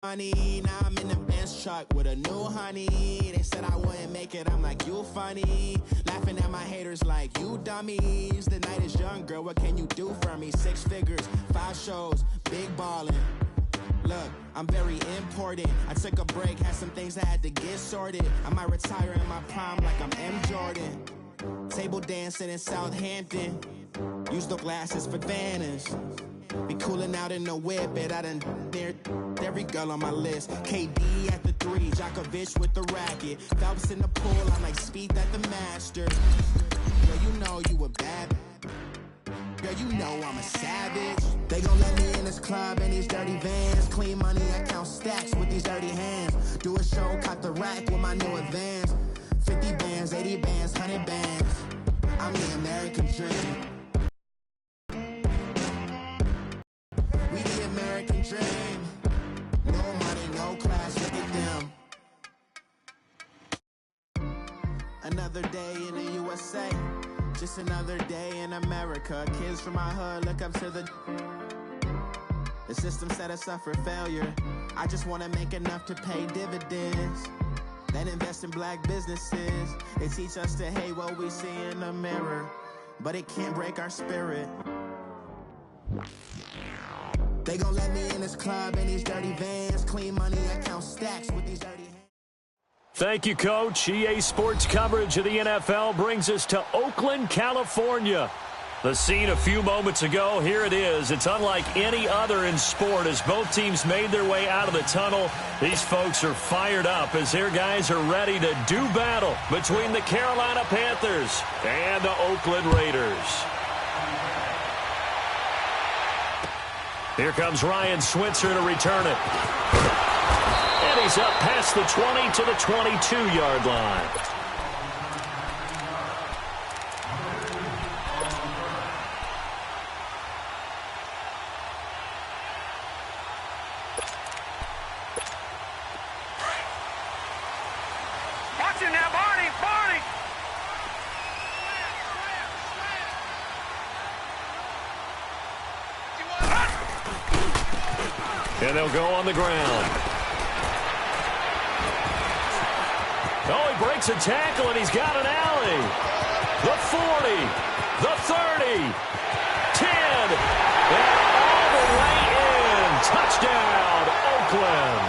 Money, now I'm in the Benz truck with a new honey. They said I wouldn't make it, I'm like, you funny. Laughing at my haters like, you dummies. The night is young, girl, what can you do for me? 6 figures, 5 shows, big ballin'. Look, I'm very important. I took a break, had some things I had to get sorted. I might retire in my prime like I'm M. Jordan. Table dancing in Southampton. Use the glasses for Vanish. Be cooling out in the whip, but I done near every girl on my list. KD at the 3, Djokovic with the racket. Phelps in the pool, I'm like Speed at the Masters. Girl, you know you a bad. Girl, you know I'm a savage. They gon' let me in this club in these dirty vans. Clean money, I count stacks with these dirty hands. Do a show, caught the rack with my new advance. 50 bands, 80 bands, 100 bands. I'm the American dream. We the American dream. No money, no class, look at them. Another day in the USA. Just another day in America. Kids from my hood look up to the system set us up for failure. I just want to make enough to pay dividends. Then invest in black businesses. They teach us to hate what we see in the mirror, but it can't break our spirit. They gon' let me in this club in these dirty vans. Clean money, I count stacks with these dirty hands. Thank you, Coach. EA Sports coverage of the NFL brings us to Oakland, California. The scene a few moments ago, here it is. It's unlike any other in sport as both teams made their way out of the tunnel. These folks are fired up as their guys are ready to do battle between the Carolina Panthers and the Oakland Raiders. Here comes Ryan Switzer to return it. And he's up past the 20 to the 22-yard line. Watch him now, Barney! Barney! And they'll go on the ground. Oh, he breaks a tackle, and he's got an alley. The 40, the 30, 10, and all the way in. Touchdown, Oakland.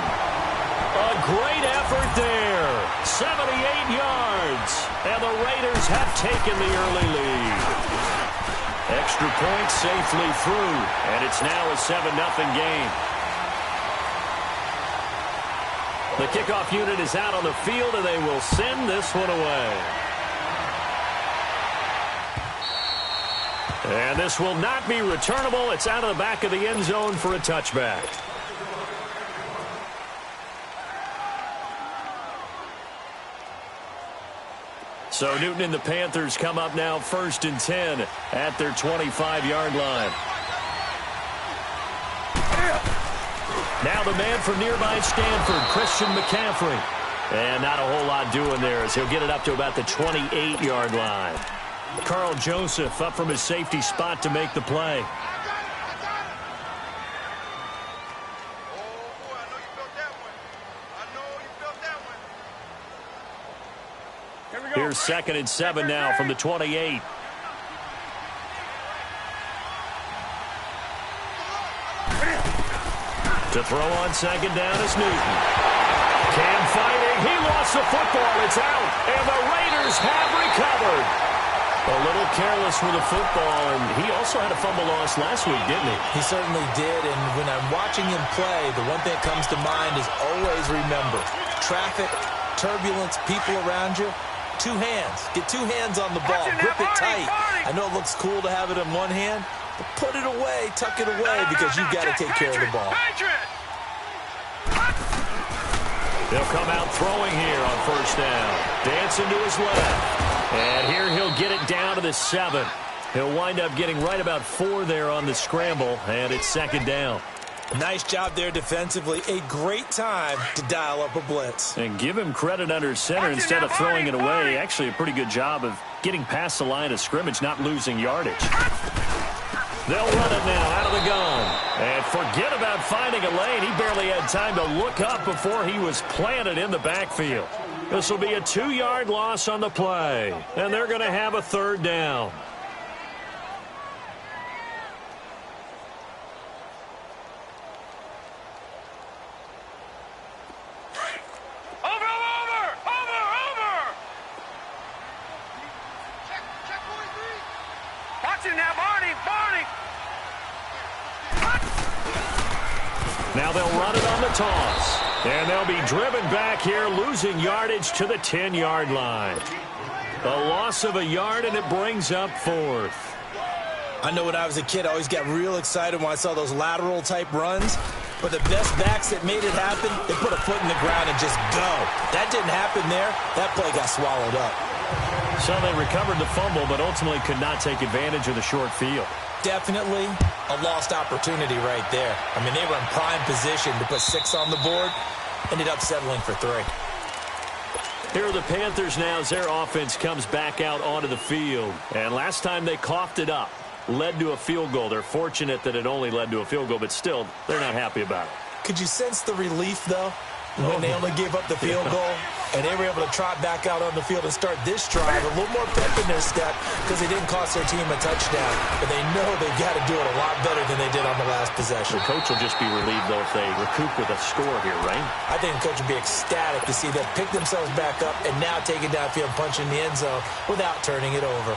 A great effort there. 78 yards, and the Raiders have taken the early lead. Extra point safely through, and it's now a 7-0 game. The kickoff unit is out on the field, and they will send this one away. And this will not be returnable. It's out of the back of the end zone for a touchback. So Newton and the Panthers come up now 1st and 10 at their 25-yard line. Now the man from nearby Stanford, Christian McCaffrey. And not a whole lot doing there as he'll get it up to about the 28-yard line. Carl Joseph up from his safety spot to make the play. Here's 2nd and 7 now from the 28. To throw on 2nd down is Newton. Cam fighting. He lost the football. It's out. And the Raiders have recovered. A little careless with the football. And he also had a fumble loss last week, didn't he? He certainly did. And when I'm watching him play, the one thing that comes to mind is always remember. Traffic, turbulence, people around you. 2 hands. Get 2 hands on the ball. Grip it tight. I know it looks cool to have it in one hand. Put it away, tuck it away, because you've got to take care of the ball. They'll come out throwing here on 1st down. Dancing to his left. And here he'll get it down to the 7. He'll wind up getting right about 4 there on the scramble, and it's 2nd down. Nice job there defensively. A great time to dial up a blitz. And give him credit under center instead of throwing it away. Actually a pretty good job of getting past the line of scrimmage, not losing yardage. They'll run it now out of the gun. And forget about finding a lane. He barely had time to look up before he was planted in the backfield. This will be a 2-yard loss on the play, and they're going to have a third down. Now they'll run it on the toss. And they'll be driven back here, losing yardage to the 10-yard line. A loss of a yard, and it brings up fourth. I know when I was a kid, I always got real excited when I saw those lateral-type runs. But the best backs that made it happen, they put a foot in the ground and just go. That didn't happen there. That play got swallowed up. So they recovered the fumble, but ultimately could not take advantage of the short field. Definitely a lost opportunity right there. I mean, they were in prime position to put 6 on the board. Ended up settling for 3. Here are the Panthers now as their offense comes back out onto the field. And last time they coughed it up, led to a field goal. They're fortunate that it only led to a field goal, but still, they're not happy about it. Could you sense the relief, though, when they only gave up the field goal? And they were able to trot back out on the field and start this drive. A little more pep in their step because they didn't cost their team a touchdown. But they know they've got to do it a lot better than they did on the last possession. The coach will just be relieved, though, if they recoup with a score here, right? I think the coach will be ecstatic to see them pick themselves back up and now take it downfield and punch in the end zone without turning it over.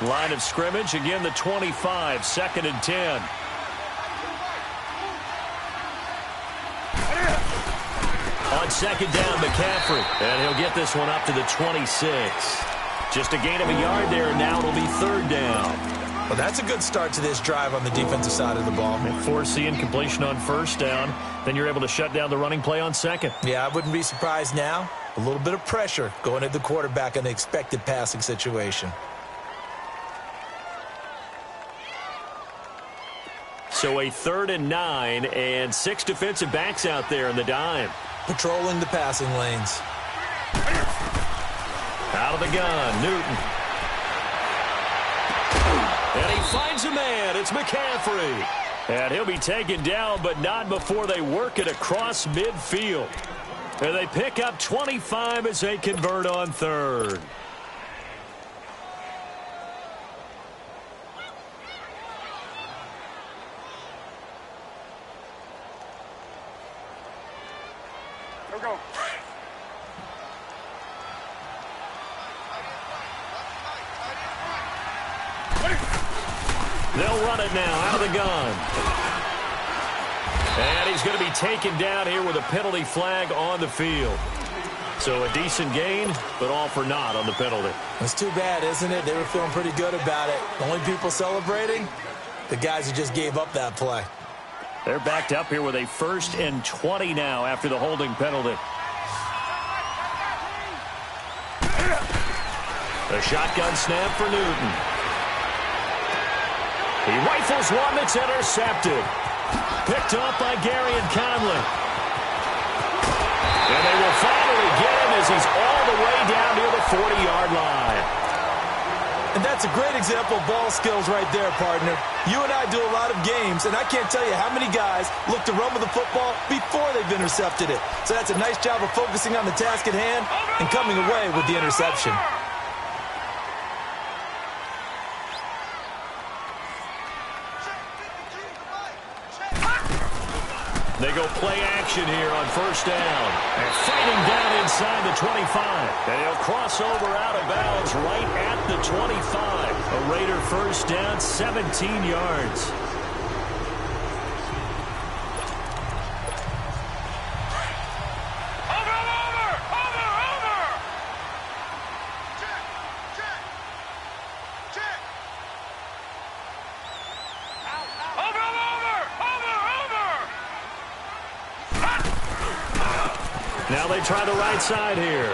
Line of scrimmage, again the 25, 2nd and 10. On 2nd down, McCaffrey, and he'll get this one up to the 26. Just a gain of a yard there, and now it'll be 3rd down. Well, that's a good start to this drive on the defensive side of the ball. And forcing completion on 1st down, then you're able to shut down the running play on 2nd. Yeah, I wouldn't be surprised now. A little bit of pressure going at the quarterback in the expected passing situation. So a 3rd and 9, and 6 defensive backs out there in the dime. Patrolling the passing lanes. Out of the gun, Newton. And he finds a man. It's McCaffrey. And he'll be taken down, but not before they work it across midfield. And they pick up 25 as they convert on 3rd. They'll run it now out of the gun. And he's going to be taken down here with a penalty flag on the field. So a decent gain, but all for naught on the penalty. It's too bad, isn't it? They were feeling pretty good about it. The only people celebrating, the guys who just gave up that play. They're backed up here with a 1st and 20 now after the holding penalty. A shotgun snap for Newton. He rifles one that's intercepted. Picked up by Gary and Conley. And they will finally get him as he's all the way down near the 40-yard line. And that's a great example of ball skills right there, partner. You and I do a lot of games, and I can't tell you how many guys look to run with the football before they've intercepted it. So that's a nice job of focusing on the task at hand and coming away with the interception. They go play action here on 1st down. And fighting down inside the 25. And he'll cross over out of bounds right at the 25. A Raider 1st down, 17 yards. Now they try the right side here.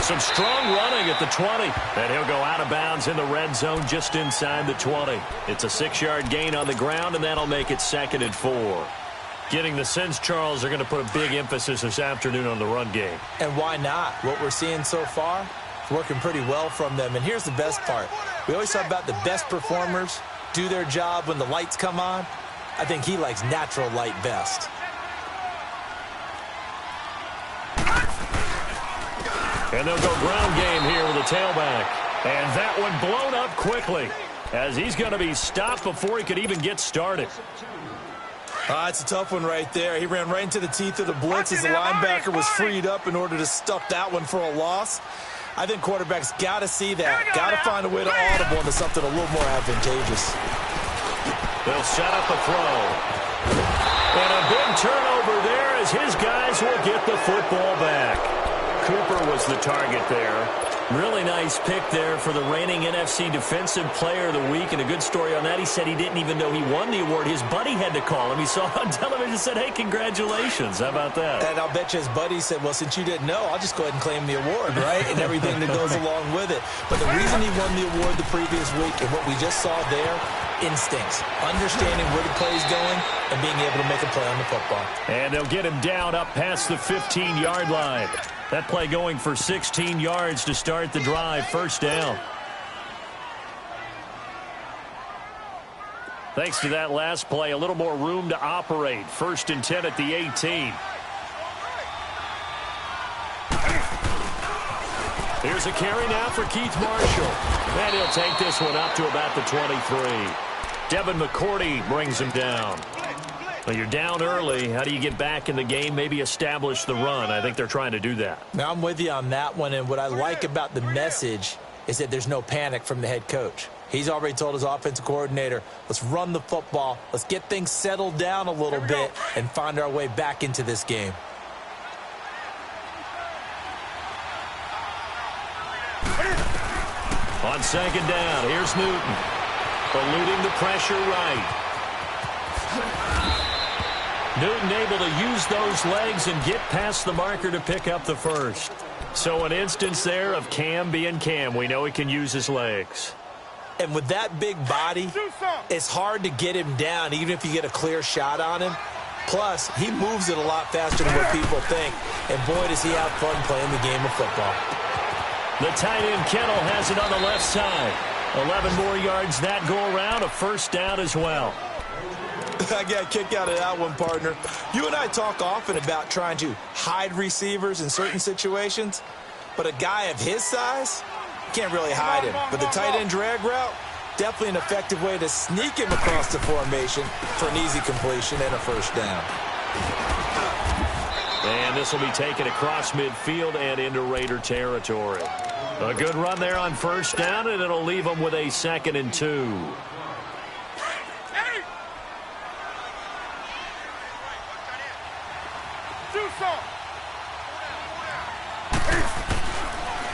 Some strong running at the 20. And he'll go out of bounds in the red zone just inside the 20. It's a 6-yard gain on the ground, and that'll make it 2nd and 4. Getting the sense, Charles, they're going to put a big emphasis this afternoon on the run game. And why not? What we're seeing so far is working pretty well from them. And here's the best part. We always talk about the best performers do their job when the lights come on. I think he likes natural light best. And they'll go ground game here with a tailback. And that one blown up quickly as he's going to be stopped before he could even get started. It's a tough one right there. He ran right into the teeth of the blitz as the linebacker was freed up in order to stuff that one for a loss. I think quarterbacks got to see that. Got to find a way to audible into something a little more advantageous. They'll set up a throw. And a big turnover there as his guys will get the football back. Cooper was the target there. Really nice pick there for the reigning NFC Defensive Player of the Week. And a good story on that. He said he didn't even know he won the award. His buddy had to call him. He saw it on television and said, hey, congratulations. How about that? And I'll bet you his buddy said, well, since you didn't know, I'll just go ahead and claim the award, right? And everything that goes along with it. But the reason he won the award the previous week and what we just saw there, instincts, understanding where the play is going and being able to make a play on the football. And they'll get him down up past the 15-yard line. That play going for 16 yards to start the drive. First down. Thanks to that last play, a little more room to operate. 1st and 10 at the 18. Here's a carry now for Keith Marshall. And he'll take this one up to about the 23. Devin McCourty brings him down. Well, you're down early. How do you get back in the game, maybe establish the run? I think they're trying to do that. Now, I'm with you on that one, and what I like about the message is that there's no panic from the head coach. He's already told his offensive coordinator, let's run the football, let's get things settled down a little bit and find our way back into this game. On 2nd down, here's Newton. Eluding the pressure right. Newton able to use those legs and get past the marker to pick up the first. So an instance there of Cam being Cam. We know he can use his legs. And with that big body, it's hard to get him down even if you get a clear shot on him. Plus, he moves it a lot faster than what people think. And boy, does he have fun playing the game of football. The tight end Kittle has it on the left side. 11 more yards that go around. A first down as well. I got a kick out of that one, partner. You and I talk often about trying to hide receivers in certain situations, but a guy of his size, can't really hide him. But the tight end drag route, definitely an effective way to sneak him across the formation for an easy completion and a first down. And this will be taken across midfield and into Raider territory. A good run there on first down, and it'll leave them with a 2nd and 2.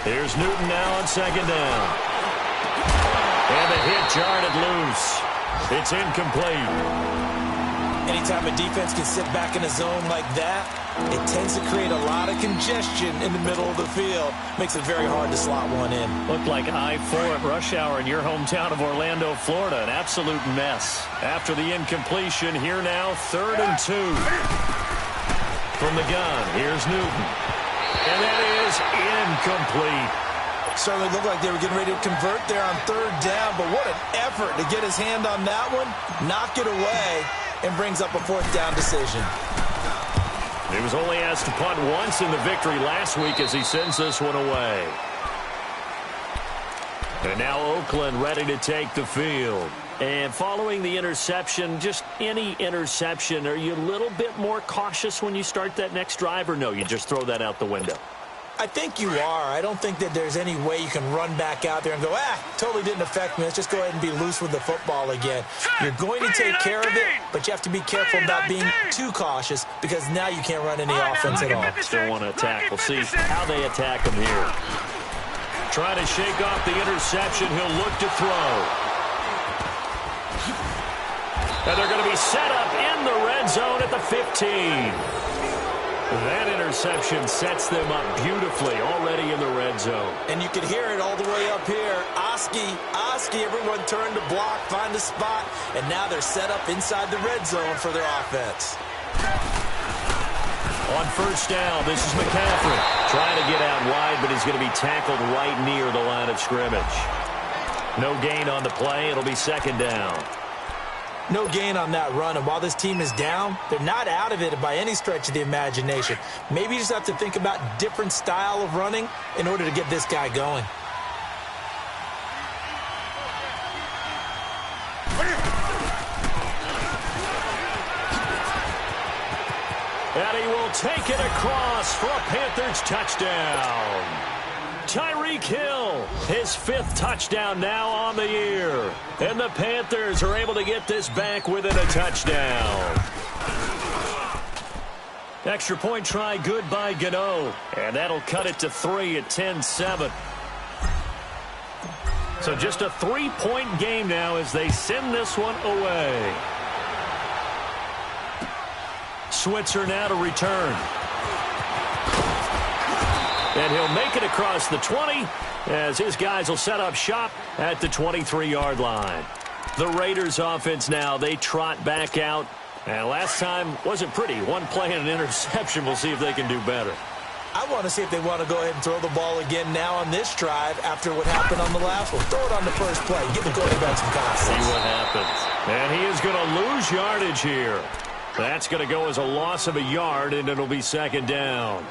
Here's Newton now on 2nd down. And the hit jarred loose. It's incomplete. Anytime a defense can sit back in a zone like that, it tends to create a lot of congestion in the middle of the field. Makes it very hard to slot one in. Looked like I-4 at rush hour in your hometown of Orlando, Florida. An absolute mess. After the incompletion, here now, 3rd and 2. From the gun, here's Newton. And that is incomplete. Certainly looked like they were getting ready to convert there on 3rd down, but what an effort to get his hand on that one, knock it away, and brings up a 4th down decision. He was only asked to punt once in the victory last week as he sends this one away. And now Oakland ready to take the field. And following the interception, just any interception, are you a little bit more cautious when you start that next drive, or no, you just throw that out the window? I think you are. I don't think that there's any way you can run back out there and go, totally didn't affect me. Let's just go ahead and be loose with the football again. You're going to take care of it, but you have to be careful about being too cautious because now you can't run any offense at all. Still want to attack. We'll see how they attack him here. Trying to shake off the interception. He'll look to throw. And they're going to be set up in the red zone at the 15. That interception sets them up beautifully already in the red zone. And you can hear it all the way up here. Oski, everyone turned to block, find a spot, and now they're set up inside the red zone for their offense. On first down, this is McCaffrey. Trying to get out wide, but he's going to be tackled right near the line of scrimmage. No gain on the play. It'll be second down. No gain on that run, and while this team is down, they're not out of it by any stretch of the imagination. Maybe you just have to think about different style of running in order to get this guy going. And he will take it across for a Panthers touchdown. Tyreek Hill, his 5th touchdown now on the year. And the Panthers are able to get this back within a touchdown. Extra point try good by Gano. And that'll cut it to 3 at 10-7. So just a 3-point game now as they send this one away. Switzer now to return. And he'll make it across the 20 as his guys will set up shop at the 23-yard line. The Raiders offense now, they trot back out. And last time wasn't pretty. One play and an interception. We'll see if they can do better. I want to see if they want to go ahead and throw the ball again now on this drive after what happened on the last one. Throw it on the first play. Give the quarterback some confidence. See what happens. And he is going to lose yardage here. That's going to go as a loss of a yard, and it'll be second down.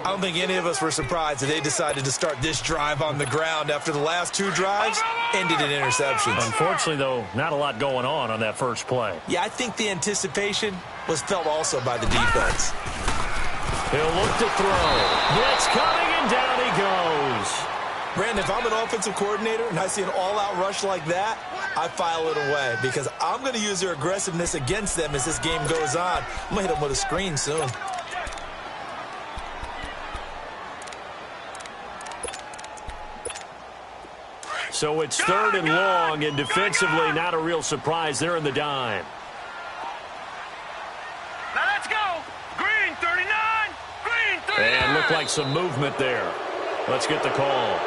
I don't think any of us were surprised that they decided to start this drive on the ground after the last 2 drives ended in interceptions. Unfortunately, though, not a lot going on that first play. Yeah, I think the anticipation was felt also by the defense. He'll look to throw. Blitz coming, and down he goes. Brandon, if I'm an offensive coordinator and I see an all-out rush like that, I file it away because I'm going to use their aggressiveness against them as this game goes on. I'm going to hit them with a screen soon. So it's 3rd and long, and defensively not a real surprise. They're in the dime. Now let's go. Green 39. Green 39. And looked like some movement there. Let's get the call.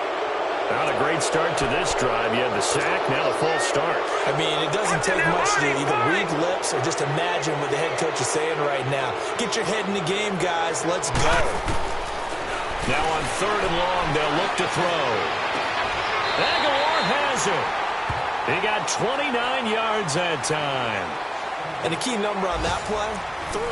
Not a great start to this drive. You had the sack, now the false start. I mean, it doesn't take much to either read lips or just imagine what the head coach is saying right now. Get your head in the game, guys. Let's go. Now on 3rd and long, they'll look to throw. Aguilar has it. He got 29 yards that time. And the key number on that play, 3.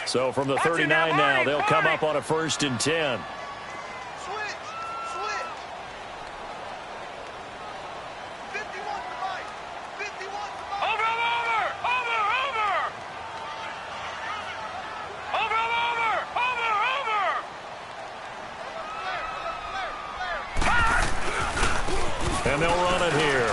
So from the 39 now, they'll come up on a 1st and 10. And they'll run it here.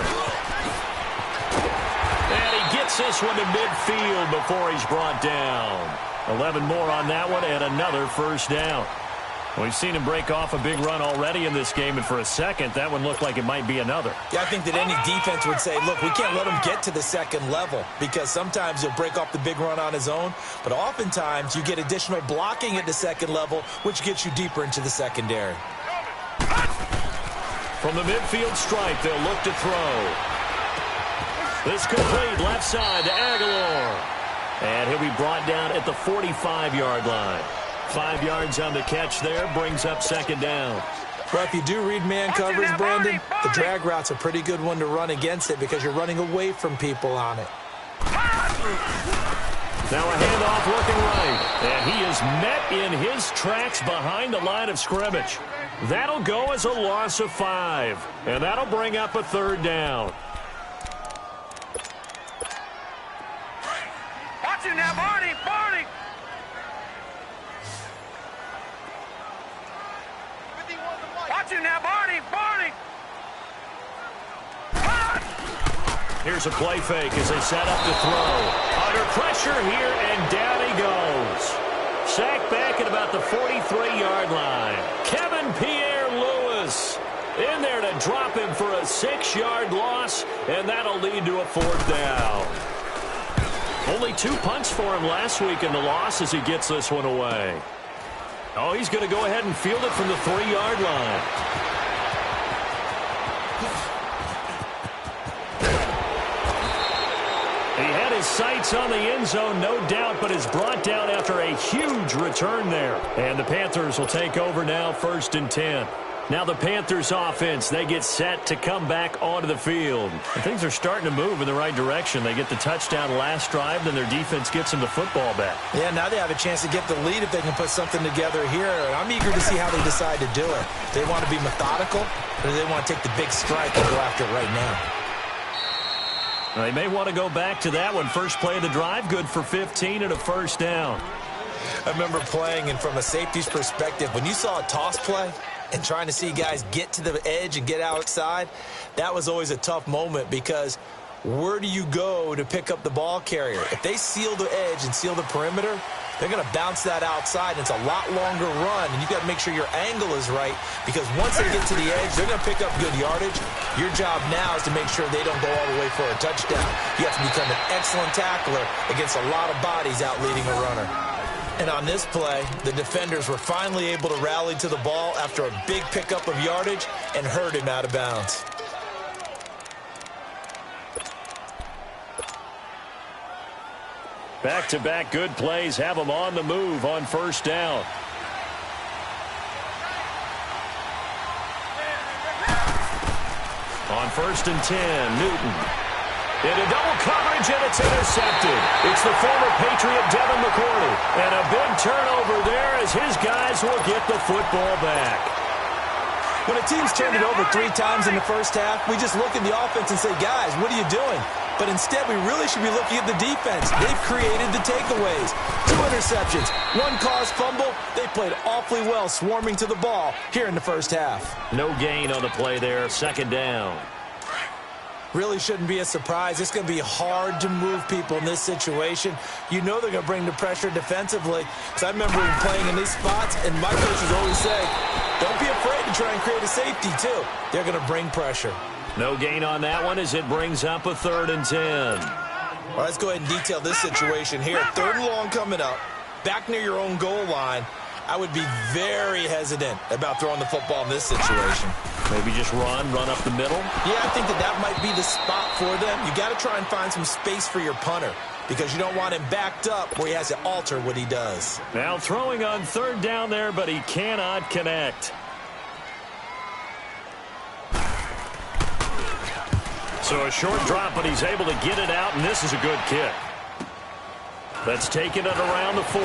And he gets this one to midfield before he's brought down. 11 more on that one and another 1st down. We've seen him break off a big run already in this game, and for a second, that one looked like it might be another. Yeah, I think that any defense would say, look, we can't let him get to the 2nd level because sometimes he'll break off the big run on his own, but oftentimes you get additional blocking at the 2nd level, which gets you deeper into the secondary. From the midfield stripe, they'll look to throw. This complete left side to Aguilar. And he'll be brought down at the 45-yard line. 5 yards on the catch there, brings up 2nd down. Well, if you do read man coverage, Brandon, the drag route's a pretty good one to run against it because you're running away from people on it. Now a handoff looking right. And he is met in his tracks behind the line of scrimmage. That'll go as a loss of 5. And that'll bring up a 3rd down. Watch him now, Barney. Barney. Watch him now, Barney. Barney. Here's a play fake as they set up to throw. Under pressure here, and down he goes. Sacked back at about the 43-yard line. Kevin Pierre-Louis in there to drop him for a 6-yard loss, and that'll lead to a 4th down. Only 2 punts for him last week in the loss as he gets this one away. Oh, he's going to go ahead and field it from the 3-yard line. He had his sights on the end zone, no doubt, but is brought down after a huge return there. And the Panthers will take over now, 1st and 10. Now the Panthers offense, they get set to come back onto the field. And things are starting to move in the right direction. They get the touchdown last drive, then their defense gets them the football back. Yeah, now they have a chance to get the lead if they can put something together here. And I'm eager to see how they decide to do it. They want to be methodical, or do they want to take the big strike and go after it right now? They may want to go back to that one. First play of the drive, good for 15 and a first down. I remember playing, and from a safety's perspective, when you saw a toss play and trying to see guys get to the edge and get outside, that was always a tough moment because where do you go to pick up the ball carrier? If they seal the edge and seal the perimeter, they're going to bounce that outside, and it's a lot longer run, and you've got to make sure your angle is right because once they get to the edge, they're going to pick up good yardage. Your job now is to make sure they don't go all the way for a touchdown. You have to become an excellent tackler against a lot of bodies out leading a runner. And on this play, the defenders were finally able to rally to the ball after a big pickup of yardage and hurt him out of bounds. Back-to-back good plays have them on the move on first down. On 1st and 10, Newton. Into double coverage, and it's intercepted. It's the former Patriot Devin McCourty. And a big turnover there as his guys will get the football back. When a team's turned it over 3 times in the first half, we just look at the offense and say, guys, what are you doing? But instead, we really should be looking at the defense. They've created the takeaways. 2 interceptions, 1 caused fumble. They played awfully well swarming to the ball here in the first half. No gain on the play there, 2nd down. Really shouldn't be a surprise. It's going to be hard to move people in this situation. You know they're going to bring the pressure defensively. Because I remember playing in these spots, and my coaches always say, don't be afraid to try and create a safety, too. They're going to bring pressure. No gain on that one as it brings up a 3rd and 10. Well, let's go ahead and detail this situation here. 3rd and long coming up, back near your own goal line. I would be very hesitant about throwing the football in this situation. Maybe just run up the middle? Yeah, I think that might be the spot for them. You got to try and find some space for your punter because you don't want him backed up where he has to alter what he does. Now throwing on 3rd down there, but he cannot connect. So a short drop, but he's able to get it out, and this is a good kick. Let's take it at around the 40.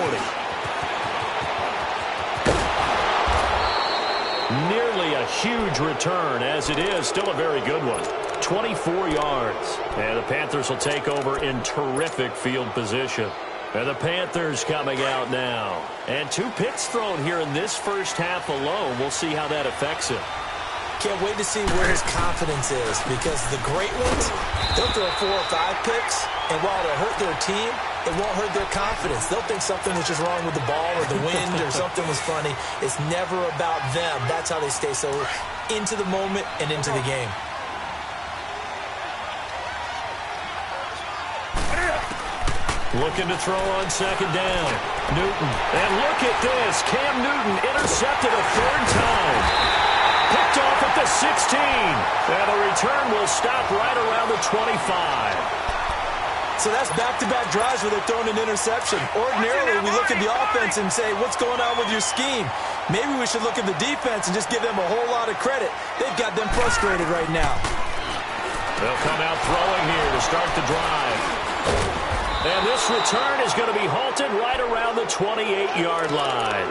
Nearly a huge return, as it is still a very good one. 24 yards. And the Panthers will take over in terrific field position. And the Panthers coming out now. And 2 picks thrown here in this first half alone. We'll see how that affects him. Can't wait to see where his confidence is because the great ones, they'll throw 4 or 5 picks, and while it'll hurt their team, it won't hurt their confidence. They'll think something was just wrong with the ball or the wind or something was funny. It's never about them. That's how they stay so into the moment and into the game. Looking to throw on 2nd down. Newton. And look at this. Cam Newton intercepted a 3rd time. Picked off at the 16. And the return will stop right around the 25. So that's back-to-back drives where they're throwing an interception. Ordinarily, we look at the offense and say, what's going on with your scheme? Maybe we should look at the defense and just give them a whole lot of credit. They've got them frustrated right now. They'll come out throwing here to start the drive. And this return is going to be halted right around the 28-yard line.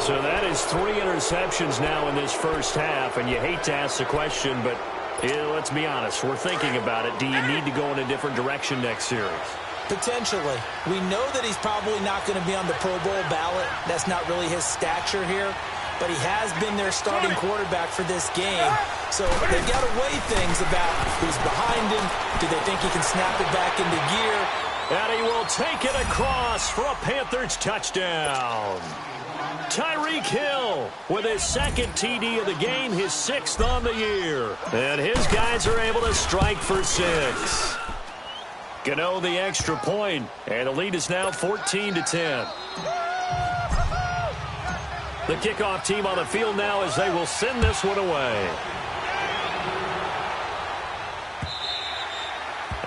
So that is 3 interceptions now in this first half, and you hate to ask the question, but let's be honest, we're thinking about it. Do you need to go in a different direction next series? Potentially. We know that he's probably not going to be on the Pro Bowl ballot. That's not really his stature here, but he has been their starting quarterback for this game. So they've got to weigh things about who's behind him. Do they think he can snap it back into gear? And he will take it across for a Panthers touchdown. Tyreek Hill with his 2nd TD of the game, his 6th on the year. And his guys are able to strike for 6. Gano the extra point, and the lead is now 14-10. The kickoff team on the field now as they will send this one away.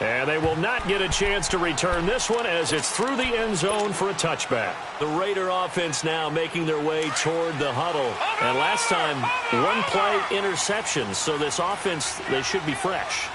And they will not get a chance to return this one as it's through the end zone for a touchback. The Raider offense now making their way toward the huddle. And last time, one-play interception. So this offense, they should be fresh.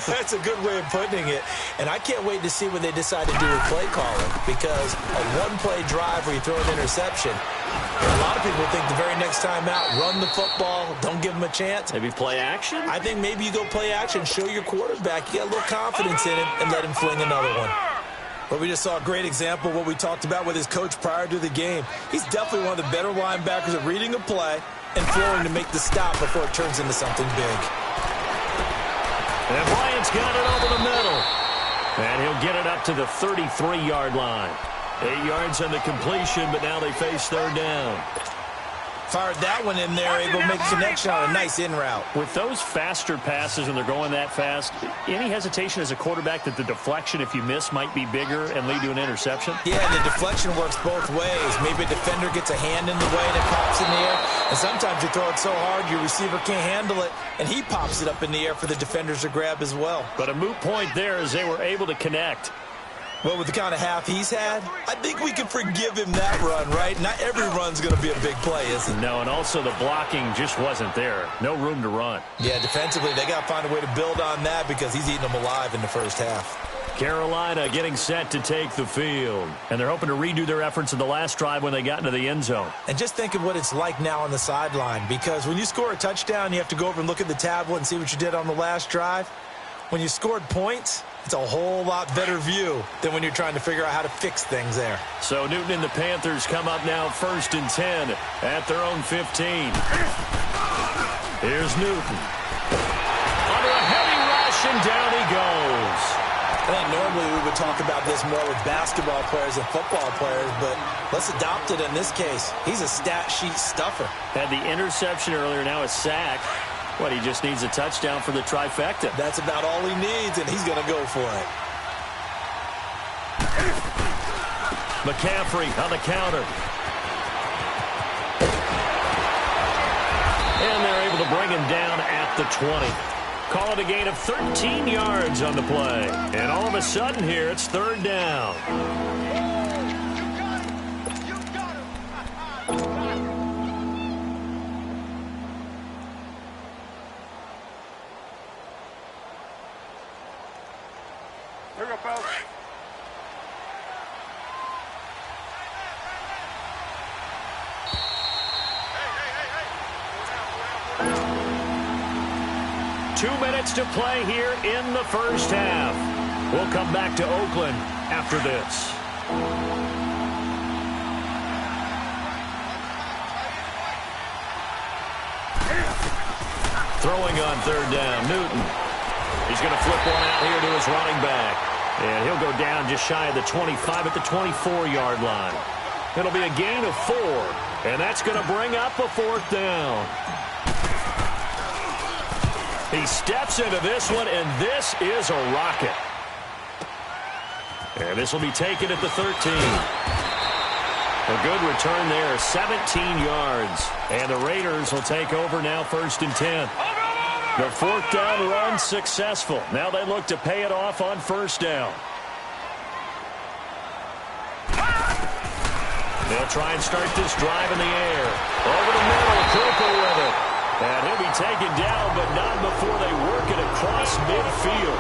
That's a good way of putting it. And I can't wait to see what they decide to do with play calling. Because a one-play drive where you throw an interception, a lot of people think the very next time out, run the football, don't give them a chance. Maybe play action? I think maybe you go play action, show your quarterback you got a little confidence in him, and let him fling another one. But we just saw a great example of what we talked about with his coach prior to the game. He's definitely one of the better linebackers at reading a play and flowing to make the stop before it turns into something big. And Bryant's got it over the middle. And he'll get it up to the 33-yard line. 8 yards on the completion, but now they face third down. Fired that one in there, able to make a connection on a nice in route. With those faster passes when they're going that fast, any hesitation as a quarterback that the deflection, if you miss, might be bigger and lead to an interception? Yeah, the deflection works both ways. Maybe a defender gets a hand in the way and it pops in the air. And sometimes you throw it so hard your receiver can't handle it, and he pops it up in the air for the defenders to grab as well. But a moot point there as they were able to connect. Well, with the kind of half he's had, I think we can forgive him that run, right? Not every run's going to be a big play, is it? No, and also the blocking just wasn't there. No room to run. Yeah, defensively, they got to find a way to build on that because he's eating them alive in the first half. Carolina getting set to take the field. And they're hoping to redo their efforts in the last drive when they got into the end zone. And just think of what it's like now on the sideline, because when you score a touchdown, you have to go over and look at the tablet and see what you did on the last drive. When you scored points, it's a whole lot better view than when you're trying to figure out how to fix things there. So Newton and the Panthers come up now 1st and 10 at their own 15. Here's Newton. Under a heavy rush, and down he goes. I think normally we would talk about this more with basketball players and football players, but let's adopt it in this case. He's a stat sheet stuffer. Had the interception earlier, now a sack. What, he just needs a touchdown for the trifecta. That's about all he needs, and he's going to go for it. McCaffrey on the counter. And they're able to bring him down at the 20. Call it a gain of 13 yards on the play. And all of a sudden here, it's third down. Here we go, folks. 2 minutes to play here in the first half. We'll come back to Oakland after this. Throwing on third down, Newton. He's going to flip one out here to his running back. And he'll go down just shy of the 25 at the 24-yard line. It'll be a gain of 4. And that's going to bring up a fourth down. He steps into this one, and this is a rocket. And this will be taken at the 13. A good return there, 17 yards. And the Raiders will take over now 1st and 10. The fourth down run successful. Now they look to pay it off on first down. They'll try and start this drive in the air. Over the middle, Cooper with it. And he'll be taken down, but not before they work it across midfield.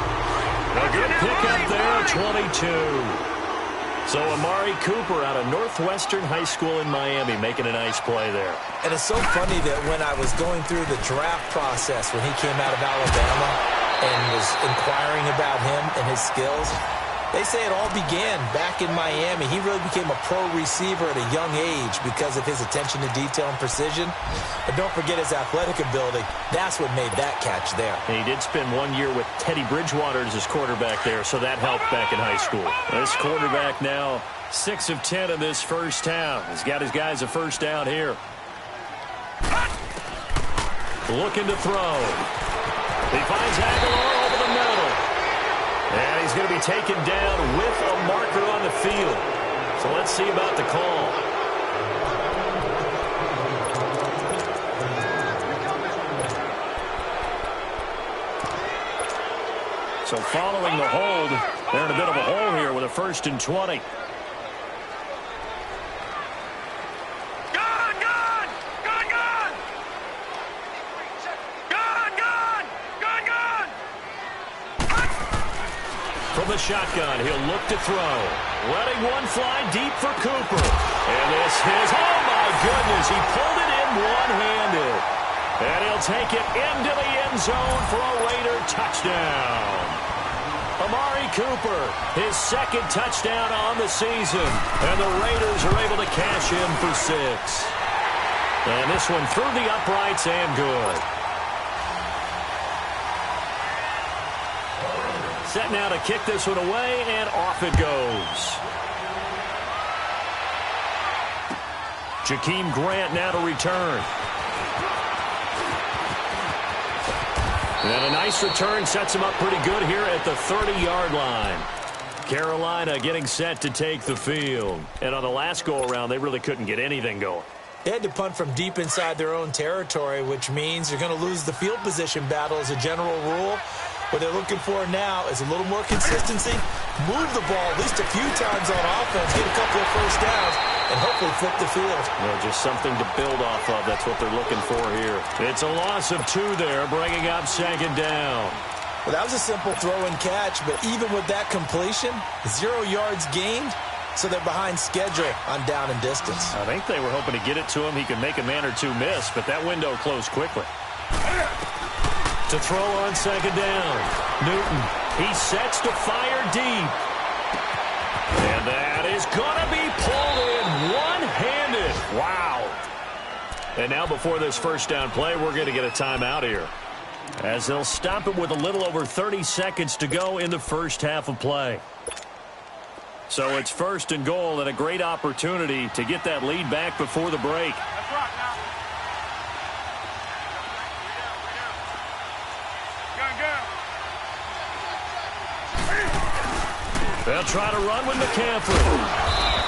A good pickup there, 22. So Amari Cooper out of Northwestern High School in Miami making a nice play there. And it's so funny that when I was going through the draft process when he came out of Alabama and was inquiring about him and his skills, they say it all began back in Miami. He really became a pro receiver at a young age because of his attention to detail and precision. But don't forget his athletic ability. That's what made that catch there. And he did spend 1 year with Teddy Bridgewater as his quarterback there, so that helped back in high school. This quarterback now 6 of 10 in this first half. He's got his guys a first down here. Looking to throw. He finds Aguilar over the middle. And he's going to be taken down with a marker on the field. So let's see about the call. So following the hold, they're in a bit of a hole here with a 1st and 20. From the shotgun, he'll look to throw. Letting one fly deep for Cooper. And this is, oh my goodness, he pulled it in one-handed. And he'll take it into the end zone for a Raider touchdown. Amari Cooper, his 2nd touchdown on the season. And the Raiders are able to cash in for 6. And this one through the uprights and good. Set now to kick this one away, and off it goes. Jakeem Grant now to return. And a nice return sets him up pretty good here at the 30-yard line. Carolina getting set to take the field. And on the last go-around, they really couldn't get anything going. They had to punt from deep inside their own territory, which means you're going to lose the field position battle as a general rule. What they're looking for now is a little more consistency, move the ball at least a few times on offense, get a couple of first downs, and hopefully flip the field. Well, just something to build off of. That's what they're looking for here. It's a loss of 2 there, bringing up 2nd down. Well, that was a simple throw and catch, but even with that completion, 0 yards gained, so they're behind schedule on down and distance. I think they were hoping to get it to him. He could make a man or 2 miss, but that window closed quickly. To throw on 2nd down. Newton, he sets to fire deep. And that is going to be pulled in one-handed. Wow. And now before this 1st down play, we're going to get a timeout here, as they'll stop it with a little over 30 seconds to go in the 1st half of play. So it's 1st and goal, and a great opportunity to get that lead back before the break. They'll try to run with McCaffrey.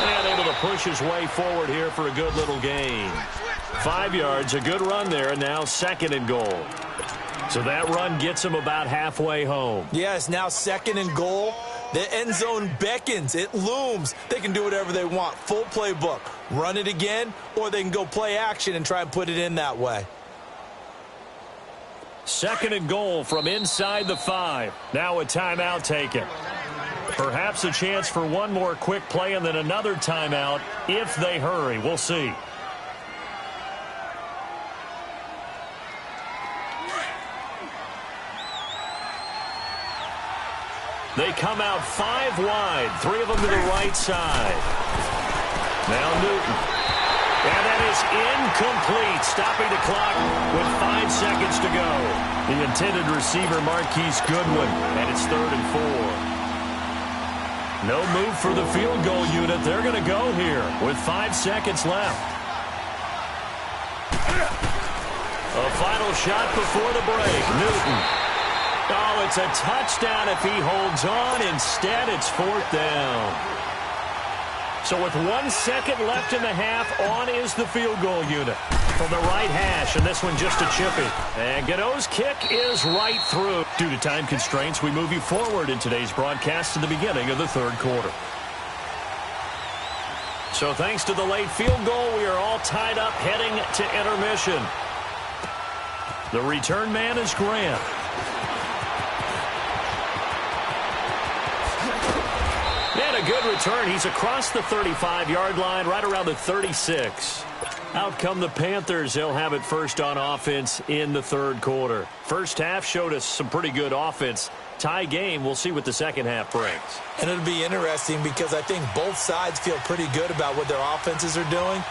And able to push his way forward here for a good little gain. 5 yards, a good run there, and now 2nd and goal. So that run gets him about halfway home. Yes, now 2nd and goal. The end zone beckons. It looms. They can do whatever they want. Full playbook. Run it again, or they can go play action and try and put it in that way. 2nd and goal from inside the 5. Now a timeout taken. Perhaps a chance for one more quick play and then another timeout if they hurry. We'll see. They come out 5 wide, 3 of them to the right side. Now Newton. And that is incomplete, stopping the clock with 5 seconds to go. The intended receiver, Marquise Goodwin, and it's 3rd and 4. No move for the field goal unit. They're going to go here with 5 seconds left. A final shot before the break. Newton. Oh, it's a touchdown if he holds on. Instead, it's 4th down. So with 1 second left in the half, on is the field goal unit from the right hash, and this one just a chippy. And Godot's kick is right through. Due to time constraints, we move you forward in today's broadcast to the beginning of the 3rd quarter. So thanks to the late field goal, we are all tied up heading to intermission. The return man is Grant. And a good return. He's across the 35-yard line, right around the 36. Out come the Panthers. They'll have it first on offense in the 3rd quarter. First half showed us some pretty good offense. Tie game. We'll see what the 2nd half brings. And it'll be interesting because I think both sides feel pretty good about what their offenses are doing.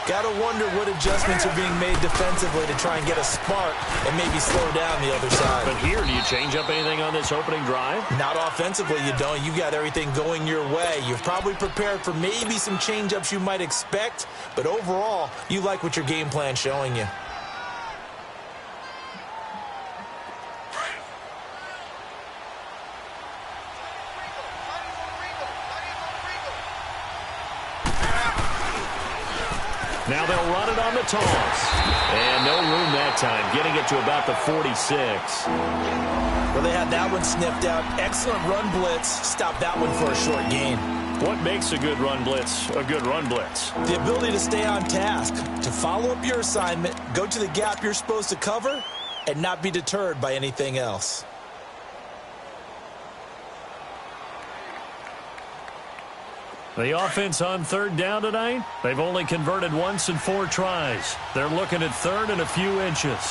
Got to wonder what adjustments are being made defensively to try and get a spark and maybe slow down the other side. But here, do you change up anything on this opening drive? Not offensively, you don't. You've got everything going your way. You've probably prepared for maybe some change-ups you might expect, but overall, you like what your game plan's showing you. Now they'll run it on the toss. And no room that time, getting it to about the 46. Well, they had that one sniffed out. Excellent run blitz. Stop that one for a short gain. What makes a good run blitz a good run blitz? The ability to stay on task, to follow up your assignment, go to the gap you're supposed to cover, and not be deterred by anything else. The offense on third down tonight, they've only converted once in 4 tries. They're looking at third and a few inches.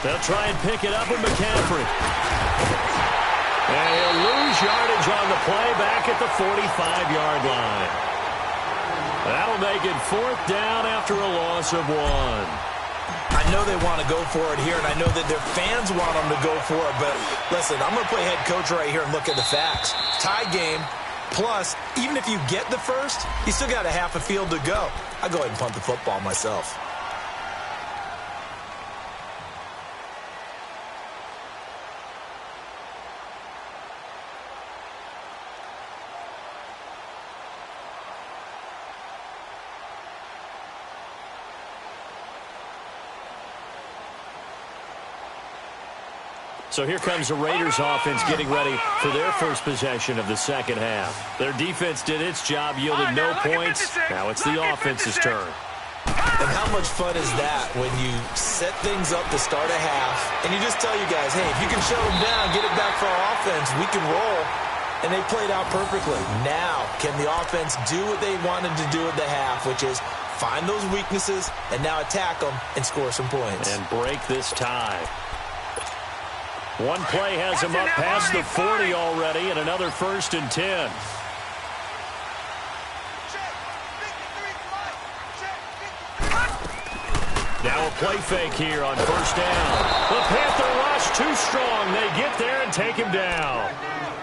They'll try and pick it up with McCaffrey. And he'll lose yardage on the play back at the 45-yard line. That'll make it 4th down after a loss of 1. I know they want to go for it here, and I know that their fans want them to go for it, but listen, I'm going to play head coach right here and look at the facts. Tie game, plus, even if you get the first, you still got a half a field to go. I'll go ahead and punt the football myself. So here comes the Raiders offense getting ready for their first possession of the second half. Their defense did its job, yielded no points. Now it's the offense's turn. And how much fun is that when you set things up to start a half and you just tell you guys, hey, if you can shut them down, get it back for our offense, we can roll. And they played out perfectly. Now, can the offense do what they wanted to do at the half, which is find those weaknesses and now attack them and score some points. And break this tie. One play has him up past the 40 already, and another 1st and 10. Now a play fake here on 1st down. The Panther rush too strong. They get there and take him down.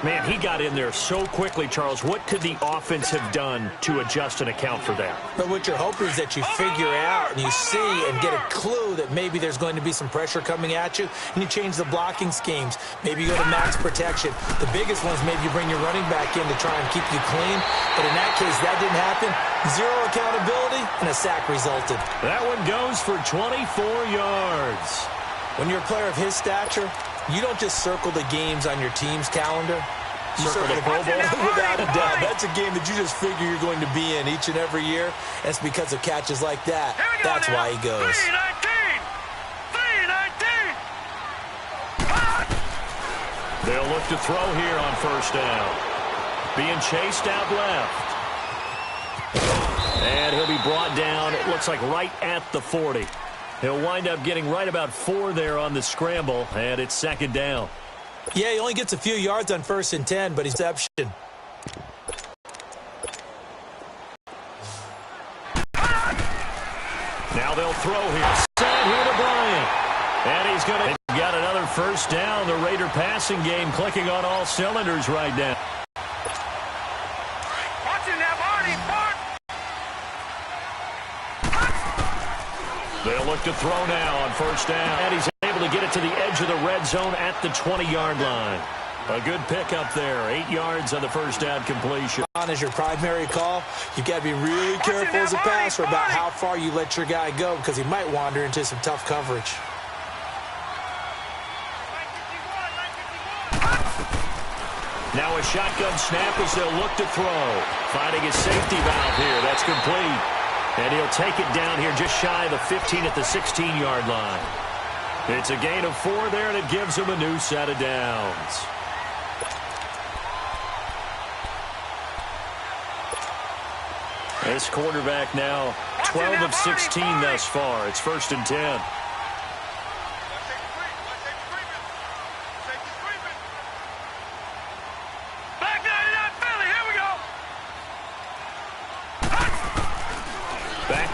Man, he got in there so quickly, Charles. What could the offense have done to adjust and account for that? But what you're hoping is that you figure out and you see and get a clue that maybe there's going to be some pressure coming at you, and you change the blocking schemes. Maybe you go to max protection. The biggest ones, maybe you bring your running back in to try and keep you clean. But in that case, that didn't happen. 0 accountability, and a sack resulted. That one goes for 24 yards. When you're a player of his stature, you don't just circle the games on your team's calendar. You circle the Pro Bowl without a doubt. That's a game that you just figure you're going to be in each and every year. And it's because of catches like that. That's why he goes. 3-19. They'll look to throw here on 1st down. Being chased out left. And he'll be brought down, it looks like right at the 40. He'll wind up getting right about 4 there on the scramble, and it's 2nd down. Yeah, he only gets a few yards on 1st and 10, but he's exception. Now they'll throw here. Side here to Bryant. And he's going to get another 1st down. The Raider passing game clicking on all cylinders right now. They'll look to throw now on 1st down. And he's able to get it to the edge of the red zone at the 20-yard line. A good pickup there. 8 yards on the 1st down completion. As your primary call, you've got to be really careful as a passer about how far you let your guy go because he might wander into some tough coverage. Now a shotgun snap as they'll look to throw. Finding a safety valve here. That's complete. And he'll take it down here just shy of the 15 at the 16-yard line. It's a gain of 4 there, and it gives him a new set of downs. This quarterback now 12 of 16 thus far. It's 1st and 10.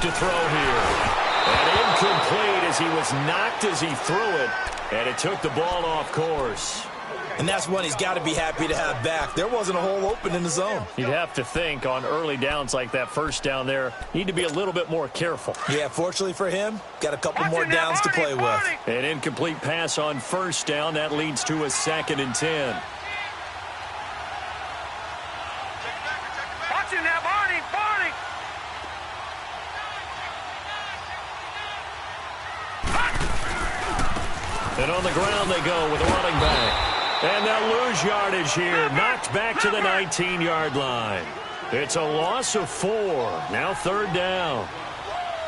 To throw here. And incomplete as he was knocked as he threw it. And it took the ball off course. And that's one he's got to be happy to have back. There wasn't a hole open in the zone. You'd have to think on early downs like that 1st down there, need to be a little bit more careful. Yeah, fortunately for him, got a couple more downs to play with. An incomplete pass on 1st down. That leads to a 2nd and 10. And on the ground they go with the running back. And they'll lose yardage here. Knocked back to the 19-yard line. It's a loss of 4. Now 3rd down.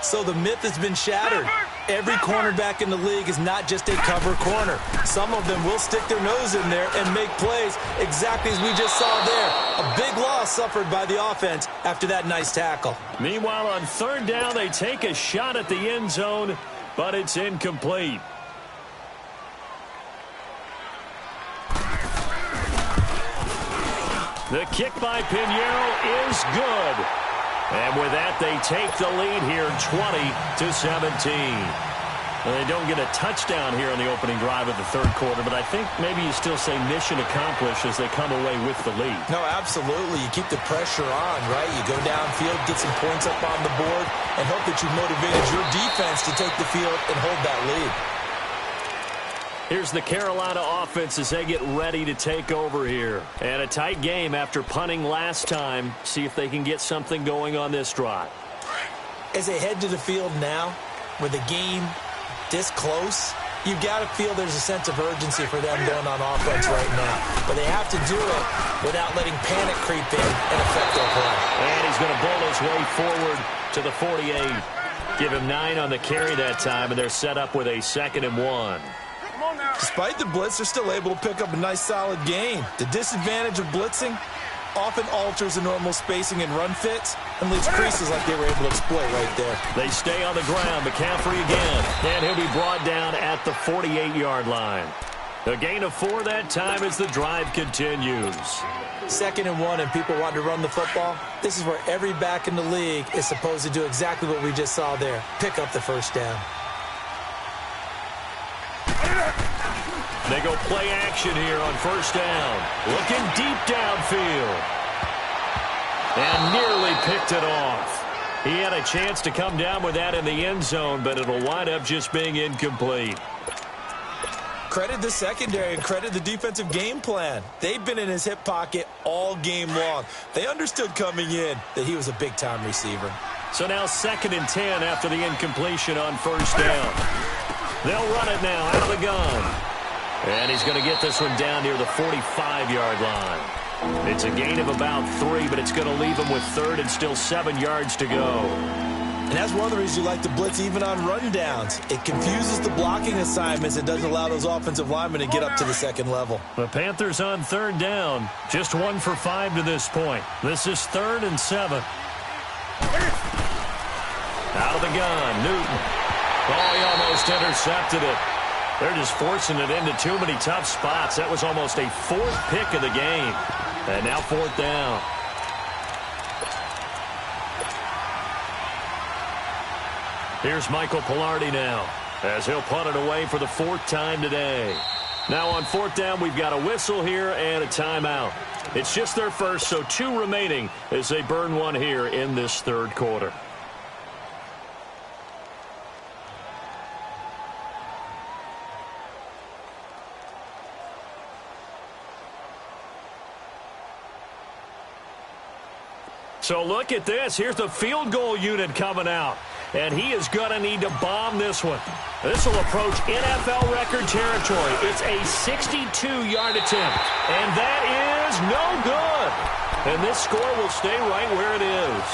So the myth has been shattered. Every cornerback in the league is not just a cover corner. Some of them will stick their nose in there and make plays exactly as we just saw there. A big loss suffered by the offense after that nice tackle. Meanwhile, on 3rd down, they take a shot at the end zone, but it's incomplete. The kick by Pinheiro is good. And with that, they take the lead here 20-17. Well, they don't get a touchdown here on the opening drive of the 3rd quarter, but I think maybe you still say mission accomplished as they come away with the lead. No, absolutely. You keep the pressure on, right? You go downfield, get some points up on the board, and hope that you've motivated your defense to take the field and hold that lead. Here's the Carolina offense as they get ready to take over here. And a tight game after punting last time. See if they can get something going on this drive. As they head to the field now, with the game this close, you've got to feel there's a sense of urgency for them going on offense right now. But they have to do it without letting panic creep in and affect their play. And he's going to bowl his way forward to the 48. Give him 9 on the carry that time, and they're set up with a 2nd and 1. Despite the blitz, they're still able to pick up a nice, solid gain. The disadvantage of blitzing often alters the normal spacing and run fits and leaves creases like they were able to exploit right there. They stay on the ground. McCaffrey again. And he'll be brought down at the 48-yard line. A gain of 4 that time as the drive continues. 2nd and 1 and people want to run the football. This is where every back in the league is supposed to do exactly what we just saw there. Pick up the 1st down. They go play action here on 1st down. Looking deep downfield. And nearly picked it off. He had a chance to come down with that in the end zone, but it'll wind up just being incomplete. Credit the secondary and credit the defensive game plan. They've been in his hip pocket all game long. They understood coming in that he was a big-time receiver. So now 2nd and 10 after the incompletion on 1st down. They'll run it now out of the gun. And he's going to get this one down near the 45-yard line. It's a gain of about 3, but it's going to leave him with 3rd and still 7 yards to go. And that's one of the reasons you like to blitz even on rundowns. It confuses the blocking assignments. It doesn't allow those offensive linemen to get up to the 2nd level. The Panthers on 3rd down. Just 1 for 5 to this point. This is 3rd and 7. Out of the gun, Newton. Oh, he almost intercepted it. They're just forcing it into too many tough spots. That was almost a 4th pick of the game. And now 4th down. Here's Michael Pilardi now as he'll punt it away for the 4th time today. Now on 4th down, we've got a whistle here and a timeout. It's just their first, so 2 remaining as they burn one here in this 3rd quarter. So look at this. Here's the field goal unit coming out. And he is going to need to bomb this one. This will approach NFL record territory. It's a 62-yard attempt. And that is no good. And this score will stay right where it is.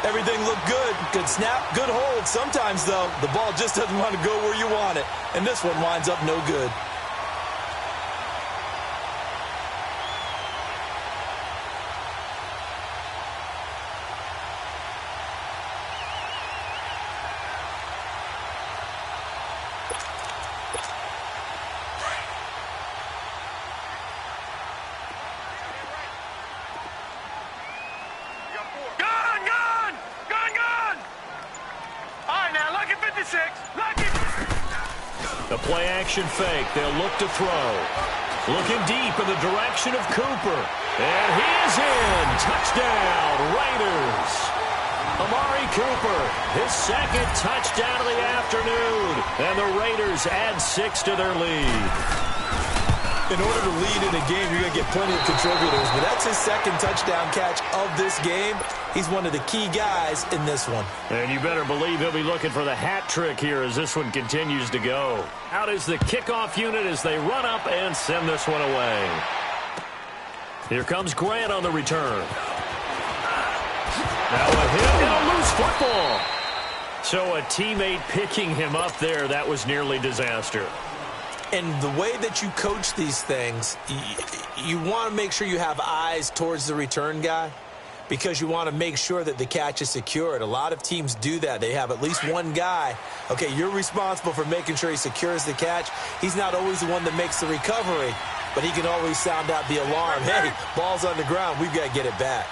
Everything looked good. Good snap, good hold. Sometimes, though, the ball just doesn't want to go where you want it. And this one winds up no good. The play-action fake. They'll look to throw. Looking deep in the direction of Cooper. And he is in. Touchdown, Raiders. Amari Cooper, his 2nd touchdown of the afternoon. And the Raiders add 6 to their lead. In order to lead in a game, you're going to get plenty of contributors, but that's his 2nd touchdown catch of this game. He's one of the key guys in this one. And you better believe he'll be looking for the hat trick here as this one continues to go. Out is the kickoff unit as they run up and send this one away. Here comes Grant on the return. Now a hit and a loose football. So a teammate picking him up there, that was nearly disaster. And the way that you coach these things, you want to make sure you have eyes towards the return guy because you want to make sure that the catch is secured. A lot of teams do that. They have at least one guy. Okay, you're responsible for making sure he secures the catch. He's not always the one that makes the recovery, but he can always sound out the alarm. Hey, ball's on the ground. We've got to get it back.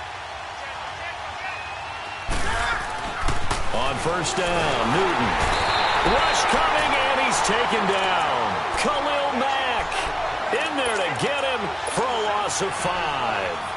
On first down, Newton. Rush coming, and he's taken down. Khalil Mack in there to get him for a loss of 5.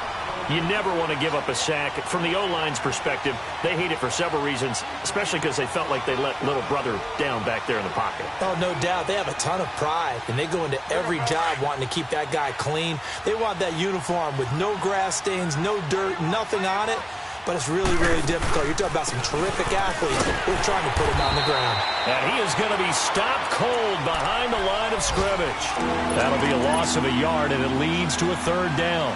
You never want to give up a sack. From the O-line's perspective, they hate it for several reasons, especially because they felt like they let little brother down back there in the pocket. Oh, no doubt. They have a ton of pride, and they go into every job wanting to keep that guy clean. They want that uniform with no grass stains, no dirt, nothing on it. But it's really, really difficult. You're talking about some terrific athletes. We're trying to put him on the ground. And he is going to be stopped cold behind the line of scrimmage. That'll be a loss of a yard, and it leads to a third down.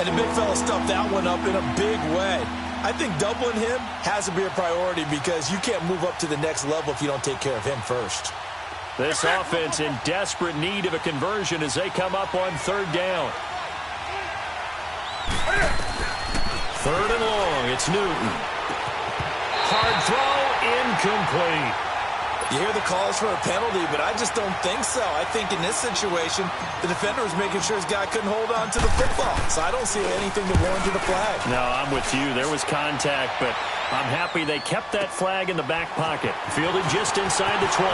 And the big fella stuffed that one up in a big way. I think doubling him has to be a priority because you can't move up to the next level if you don't take care of him first. This offense in desperate need of a conversion as they come up on third down. Third and long, it's Newton. Hard throw, incomplete. You hear the calls for a penalty, but I just don't think so. I think in this situation, the defender was making sure his guy couldn't hold on to the football. So I don't see anything that warranted a flag. No, I'm with you. There was contact, but I'm happy they kept that flag in the back pocket. Fielded just inside the 20.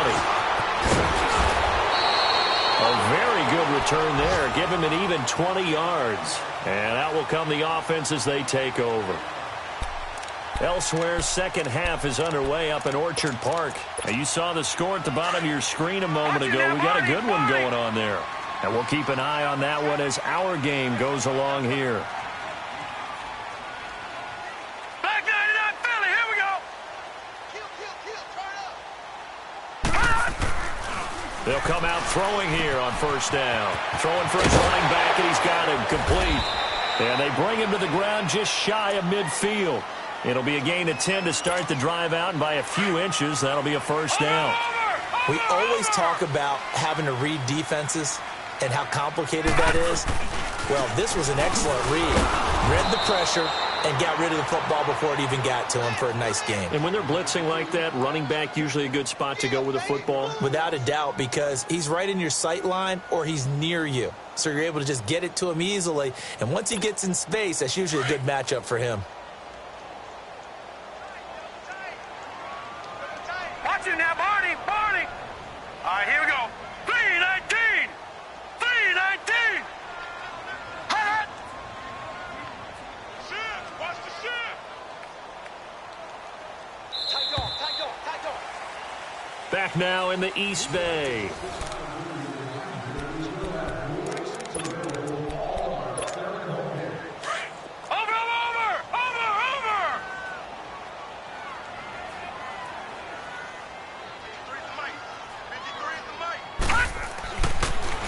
A very good return there. Give him an even 20 yards. And out will come the offense as they take over. Elsewhere, second half is underway up in Orchard Park. Now, you saw the score at the bottom of your screen a moment ago. We got a good one going on there. And we'll keep an eye on that one as our game goes along here. Back 99 Philly, here we go. Turn up. They'll come out throwing here on first down. Throwing for his running back, and he's got him complete. And they bring him to the ground just shy of midfield. It'll be a gain of 10 to start the drive out, and by a few inches, that'll be a first down. We always talk about having to read defenses and how complicated that is. Well, this was an excellent read. Read the pressure and got rid of the football before it even got to him for a nice game. And when they're blitzing like that, running back usually a good spot to go with a football? Without a doubt, because he's right in your sight line or he's near you. So you're able to just get it to him easily. And once he gets in space, that's usually a good matchup for him. Watching that, Barney, Barney. All right, here we go. 319. 319. Hot. Shift, watch the shift. Tight on. Back now in the East Bay.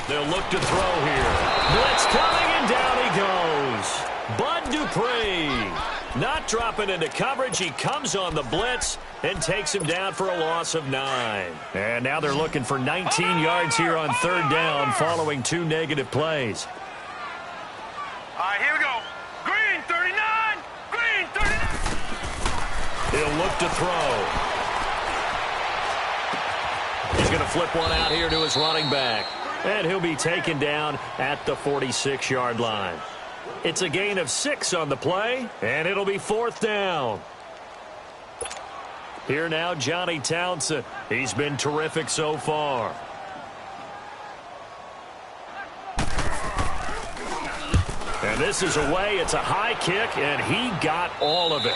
They'll look to throw here. Blitz coming, and down he goes. Bud Dupree not dropping into coverage. He comes on the blitz and takes him down for a loss of 9. And now they're looking for 19 yards here on third down following 2 negative plays. All right, here we go. Green 39. Green 39. He'll look to throw. He's going to flip one out here to his running back. And he'll be taken down at the 46-yard line. It's a gain of 6 on the play, and it'll be fourth down. Here now, Johnny Townsend. He's been terrific so far. And this is away. It's a high kick, and he got all of it.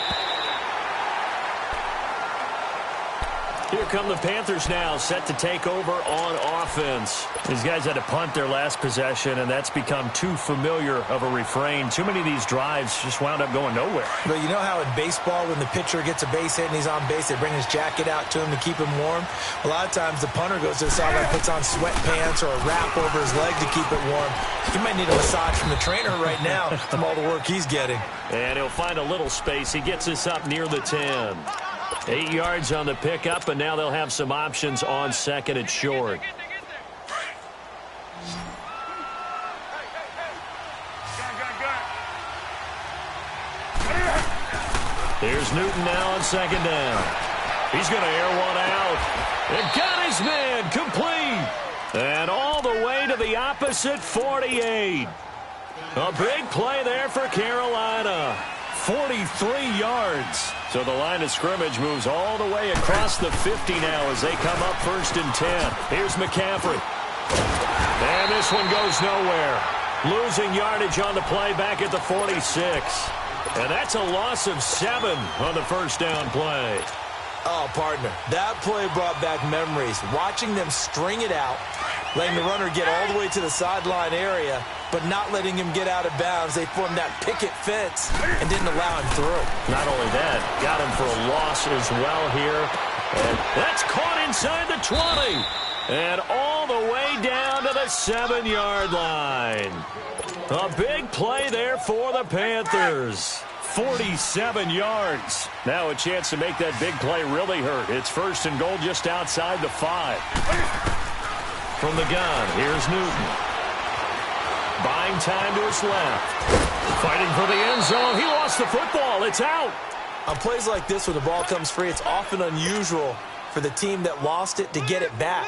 Here come the Panthers now, set to take over on offense. These guys had to punt their last possession, and that's become too familiar of a refrain. Too many of these drives just wound up going nowhere. But you know how in baseball, when the pitcher gets a base hit and he's on base, they bring his jacket out to him to keep him warm? A lot of times the punter goes to the sideline, puts on sweatpants or a wrap over his leg to keep it warm. He might need a massage from the trainer right now from all the work he's getting. And he'll find a little space. He gets us up near the 10. 8 yards on the pickup, and now they'll have some options on second and short. Here's Newton now on second down. He's going to air one out. And got his man complete. And all the way to the opposite 48. A big play there for Carolina. 43 yards. So the line of scrimmage moves all the way across the 50 now as they come up 1st and 10. Here's McCaffrey. And this one goes nowhere. Losing yardage on the play back at the 46. And that's a loss of 7 on the first down play. Oh, partner, that play brought back memories. Watching them string it out, letting the runner get all the way to the sideline area, but not letting him get out of bounds. They formed that picket fence and didn't allow him through. Not only that, got him for a loss as well here. And that's caught inside the 20. And all the way down to the 7-yard line. A big play there for the Panthers. 47 yards. Now a chance to make that big play really hurt. It's 1st and goal just outside the 5. From the gun, here's Newton. Buying time to his left. Fighting for the end zone. He lost the football. It's out. On plays like this, when the ball comes free, it's often unusual for the team that lost it to get it back.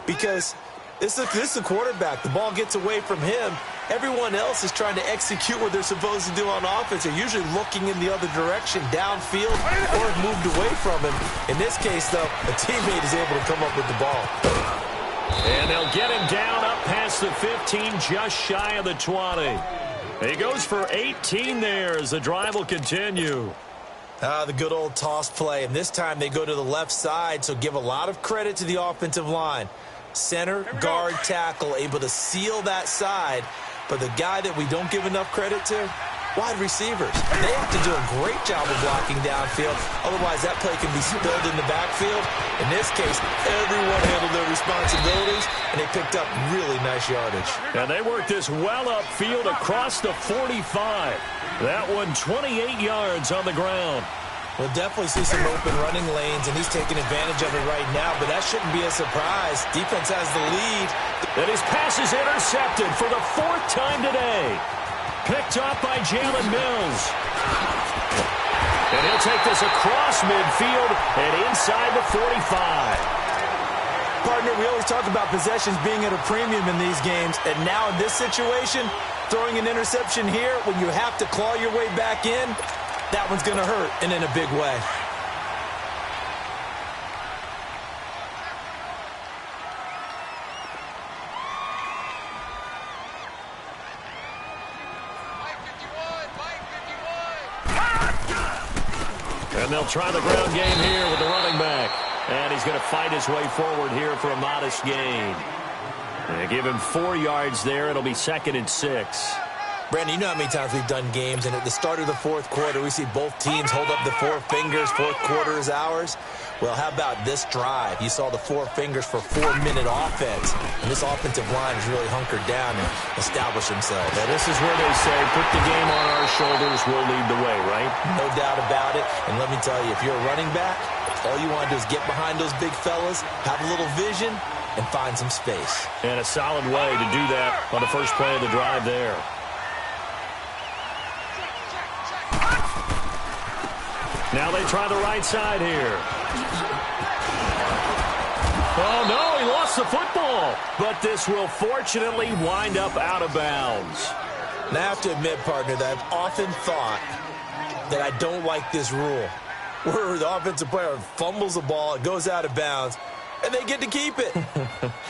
Because this is a quarterback. The ball gets away from him. Everyone else is trying to execute what they're supposed to do on offense. They're usually looking in the other direction, downfield, or have moved away from him. In this case, though, a teammate is able to come up with the ball. And they'll get him down up past the 15, just shy of the 20. He goes for 18 there as the drive will continue. The good old toss play. And this time they go to the left side, so give a lot of credit to the offensive line. Center, guard, tackle, able to seal that side. But the guy that we don't give enough credit to, wide receivers. They have to do a great job of blocking downfield. Otherwise, that play can be spilled in the backfield. In this case, everyone handled their responsibilities, and they picked up really nice yardage. And they worked this well upfield across the 45. That one 28 yards on the ground. We'll definitely see some open running lanes, and he's taking advantage of it right now, but that shouldn't be a surprise. Defense has the lead. And his pass is intercepted for the 4th time today. Picked up by Jalen Mills. And he'll take this across midfield and inside the 45. Partner, we always talk about possessions being at a premium in these games, and now in this situation, throwing an interception here when you have to claw your way back in, that one's going to hurt, and in a big way. And they'll try the ground game here with the running back. And he's going to fight his way forward here for a modest gain. They give him 4 yards there. It'll be 2nd and 6. Brandon, you know how many times we've done games, and at the start of the 4th quarter, we see both teams hold up the 4 fingers, 4th quarter is ours. Well, how about this drive? You saw the 4 fingers for 4-minute offense, and this offensive line has really hunkered down and established themselves. Yeah, this is where they say, put the game on our shoulders, we'll lead the way, right? No doubt about it, and let me tell you, if you're a running back, all you want to do is get behind those big fellas, have a little vision, and find some space. And a solid way to do that on the first play of the drive there. Now they try the right side here. Oh, no, he lost the football. But this will fortunately wind up out of bounds. Now, I have to admit, partner, that I've often thought that I don't like this rule, where the offensive player fumbles the ball, it goes out of bounds, and they get to keep it.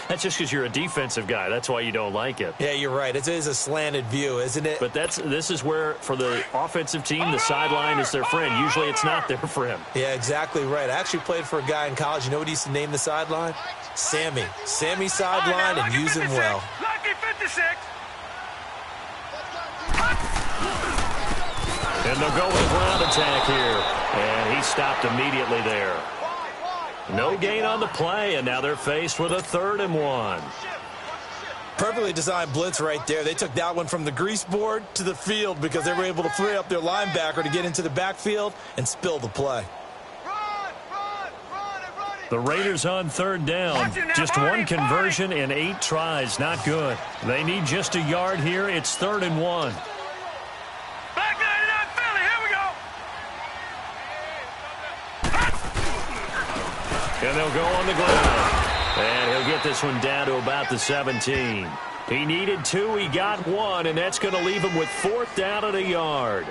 That's just because you're a defensive guy. That's why you don't like it. Yeah, you're right. It is a slanted view, isn't it? But this is where, for the offensive team, the sideline is their friend. Usually it's not their friend. Yeah, exactly right. I actually played for a guy in college. You know what he used to name the sideline? Sammy. Sammy sideline, and use him well. Lucky 56. And they'll go with a ground attack here. And he stopped immediately there. No gain on the play, and now they're faced with a 3rd and 1. Perfectly designed blitz right there. They took that one from the grease board to the field because they were able to free up their linebacker to get into the backfield and spill the play. The Raiders on 3rd down. Just one conversion in 8 tries. Not good. They need just a yard here. It's 3rd and 1. Back 99 Philly, here we go. And they'll go on the ground. And he'll get this one down to about the 17. He needed 2, he got 1, and that's going to leave him with 4th down at a yard.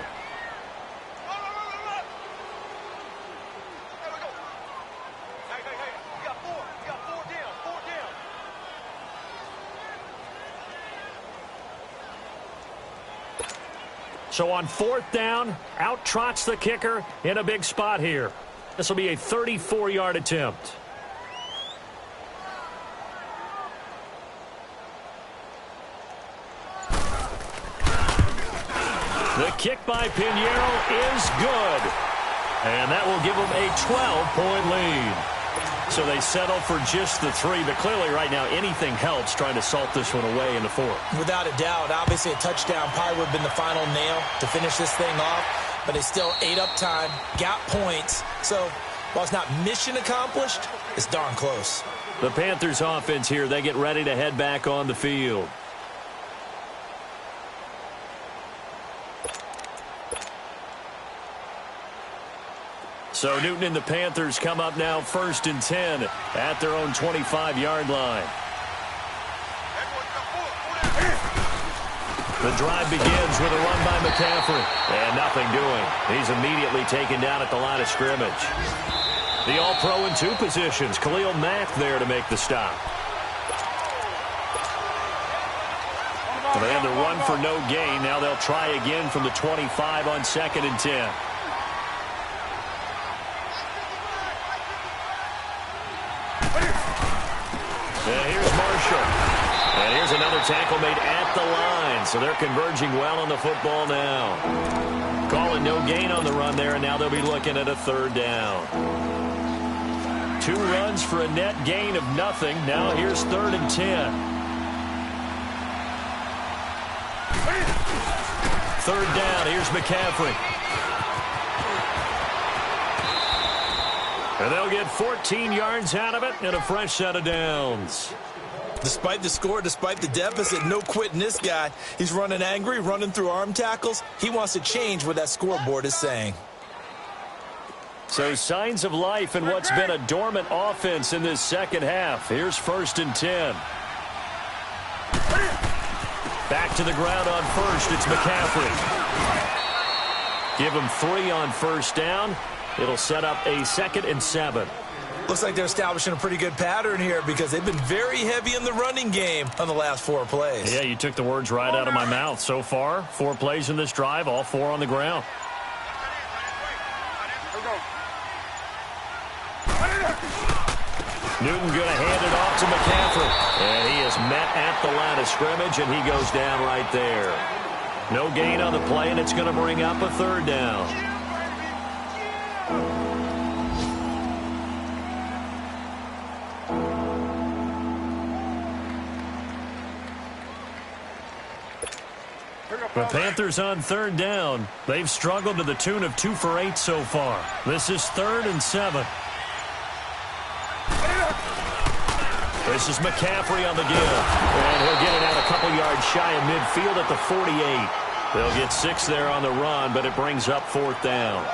So on 4th down, out trots the kicker in a big spot here. This will be a 34-yard attempt. The kick by Pinheiro is good. And that will give them a 12-point lead. So they settle for just the 3, but clearly right now anything helps trying to salt this one away in the 4th. Without a doubt, obviously a touchdown probably would have been the final nail to finish this thing off, but they still ate up time, got points. So while it's not mission accomplished, it's darn close. The Panthers offense here, they get ready to head back on the field. So Newton and the Panthers come up now 1st and 10 at their own 25-yard line. The drive begins with a run by McCaffrey. And nothing doing. He's immediately taken down at the line of scrimmage. The All-Pro in 2 positions. Khalil Mack there to make the stop. They had the run for no gain. Now they'll try again from the 25 on 2nd and 10. And here's Marshall. And here's another tackle made at the line. So they're converging well on the football now. Calling no gain on the run there, and now they'll be looking at a 3rd down. 2 runs for a net gain of nothing. Now here's 3rd and 10. 3rd down. Here's McCaffrey. And they'll get 14 yards out of it and a fresh set of downs. Despite the score, despite the deficit, no quitting this guy. He's running angry, running through arm tackles. He wants to change what that scoreboard is saying. So signs of life in what's been a dormant offense in this 2nd half. Here's 1st and 10. Back to the ground on 1st. It's McCaffrey. Give him 3 on 1st down. It'll set up a 2nd and 7. Looks like they're establishing a pretty good pattern here because they've been very heavy in the running game on the last 4 plays. Yeah, you took the words right out of my mouth. So far, 4 plays in this drive, all 4 on the ground. Newton going to hand it off to McCaffrey. And he is met at the line of scrimmage, and he goes down right there. No gain on the play, and it's going to bring up a 3rd down. The Panthers on 3rd down. They've struggled to the tune of 2 for 8 so far. This is 3rd and 7. This is McCaffrey on the give. And he'll get it out a couple yards shy of midfield at the 48. They'll get 6 there on the run, but it brings up 4th down.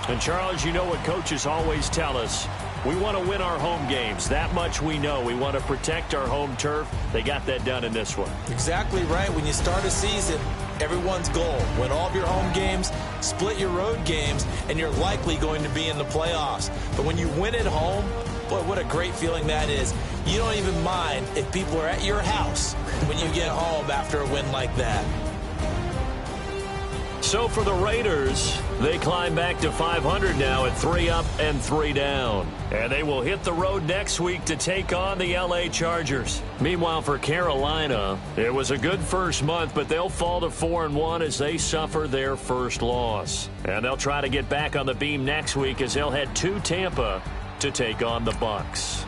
And, Charles, you know what coaches always tell us. We want to win our home games. That much we know. We want to protect our home turf. They got that done in this one. Exactly right. When you start a season, Everyone's goal, win all of your home games, split your road games, and you're likely going to be in the playoffs. But when you win at home, boy, what a great feeling that is. You don't even mind if people are at your house when you get home after a win like that. So for the Raiders, they climb back to 500 now at 3 up and 3 down. And they will hit the road next week to take on the LA Chargers. Meanwhile, for Carolina, it was a good first month, but they'll fall to 4-1 as they suffer their first loss. And they'll try to get back on the beam next week as they'll head to Tampa to take on the Bucs.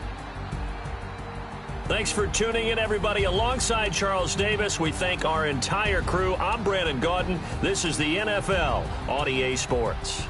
Thanks for tuning in, everybody. Alongside Charles Davis, we thank our entire crew. I'm Brandon Gaudin. This is the NFL on EA Sports.